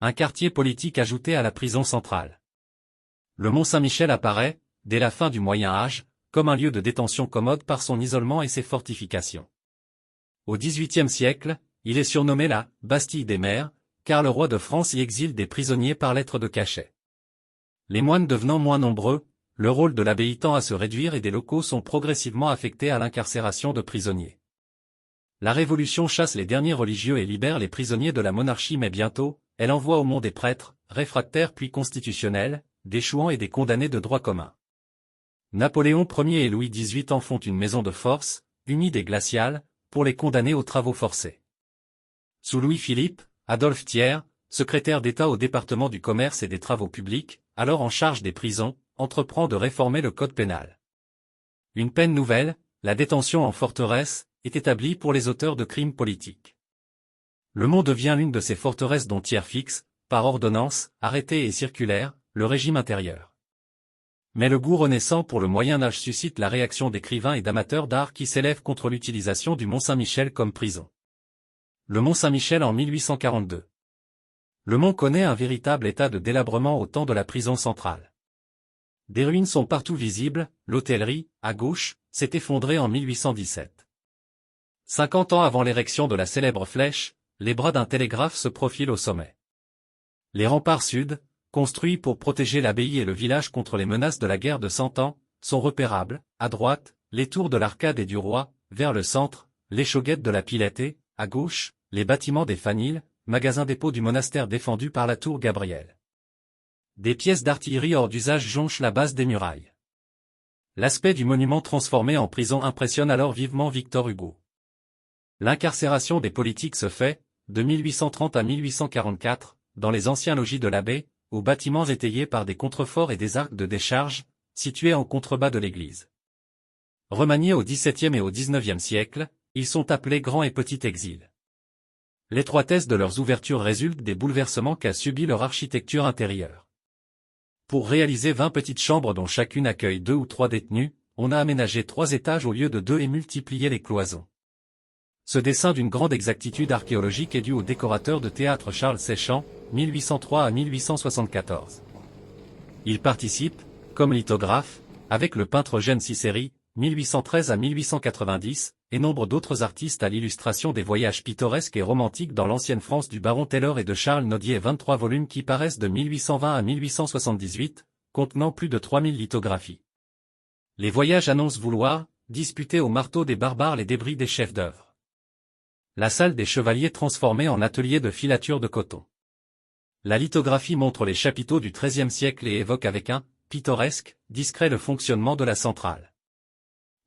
un quartier politique ajouté à la prison centrale. Le Mont-Saint-Michel apparaît, dès la fin du Moyen Âge, comme un lieu de détention commode par son isolement et ses fortifications. Au XVIIIe siècle, il est surnommé la « Bastille des Mers », car le roi de France y exile des prisonniers par lettre de cachet. Les moines devenant moins nombreux, le rôle de l'abbaye tend à se réduire et des locaux sont progressivement affectés à l'incarcération de prisonniers. La Révolution chasse les derniers religieux et libère les prisonniers de la monarchie, mais bientôt, elle envoie au monde des prêtres, réfractaires puis constitutionnels, des chouans et des condamnés de droit commun. Napoléon Ier et Louis XVIII en font une maison de force, humide et glaciale, pour les condamnés aux travaux forcés. Sous Louis-Philippe, Adolphe Thiers, secrétaire d'État au département du commerce et des travaux publics, alors en charge des prisons, entreprend de réformer le code pénal. Une peine nouvelle, la détention en forteresse, est établie pour les auteurs de crimes politiques. Le Mont devient l'une de ces forteresses dont Thiers fixe, par ordonnance, arrêté et circulaire, le régime intérieur. Mais le goût renaissant pour le Moyen-Âge suscite la réaction d'écrivains et d'amateurs d'art qui s'élèvent contre l'utilisation du Mont-Saint-Michel comme prison. Le Mont-Saint-Michel en 1842. Le Mont connaît un véritable état de délabrement au temps de la prison centrale. Des ruines sont partout visibles, l'hôtellerie, à gauche, s'est effondrée en 1817. 50 ans avant l'érection de la célèbre flèche, les bras d'un télégraphe se profilent au sommet. Les remparts sud, construits pour protéger l'abbaye et le village contre les menaces de la guerre de 100 ans, sont repérables, à droite, les tours de l'Arcade et du Roi, vers le centre, l'échauguette de la Pilatée, à gauche, les bâtiments des Faniles, magasin-dépôt du monastère défendu par la tour Gabriel. Des pièces d'artillerie hors d'usage jonchent la base des murailles. L'aspect du monument transformé en prison impressionne alors vivement Victor Hugo. L'incarcération des politiques se fait, de 1830 à 1844, dans les anciens logis de l'abbé, aux bâtiments étayés par des contreforts et des arcs de décharge, situés en contrebas de l'église. Remaniés au XVIIe et au XIXe siècle, ils sont appelés grand et petit exil. L'étroitesse de leurs ouvertures résulte des bouleversements qu'a subi leur architecture intérieure. Pour réaliser 20 petites chambres dont chacune accueille 2 ou 3 détenus, on a aménagé 3 étages au lieu de 2 et multiplié les cloisons. Ce dessin d'une grande exactitude archéologique est dû au décorateur de théâtre Charles Séchant, 1803 à 1874. Il participe, comme lithographe, avec le peintre Eugène Cicéry, 1813 à 1890, et nombre d'autres artistes à l'illustration des voyages pittoresques et romantiques dans l'ancienne France du baron Taylor et de Charles Nodier, 23 volumes qui paraissent de 1820 à 1878, contenant plus de 3000 lithographies. Les voyages annoncent vouloir disputer au marteau des barbares les débris des chefs-d'œuvre. La salle des chevaliers transformée en atelier de filature de coton. La lithographie montre les chapiteaux du XIIIe siècle et évoque avec un pittoresque, discret le fonctionnement de la centrale.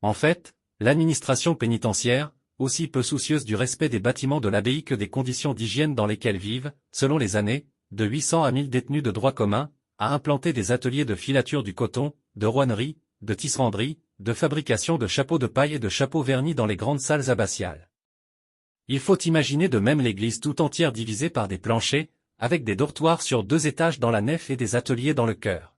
En fait, l'administration pénitentiaire, aussi peu soucieuse du respect des bâtiments de l'abbaye que des conditions d'hygiène dans lesquelles vivent, selon les années, de 800 à 1000 détenus de droit commun, a implanté des ateliers de filature du coton, de rouennerie, de tisseranderie, de fabrication de chapeaux de paille et de chapeaux vernis dans les grandes salles abbatiales. Il faut imaginer de même l'église tout entière divisée par des planchers, avec des dortoirs sur 2 étages dans la nef et des ateliers dans le chœur.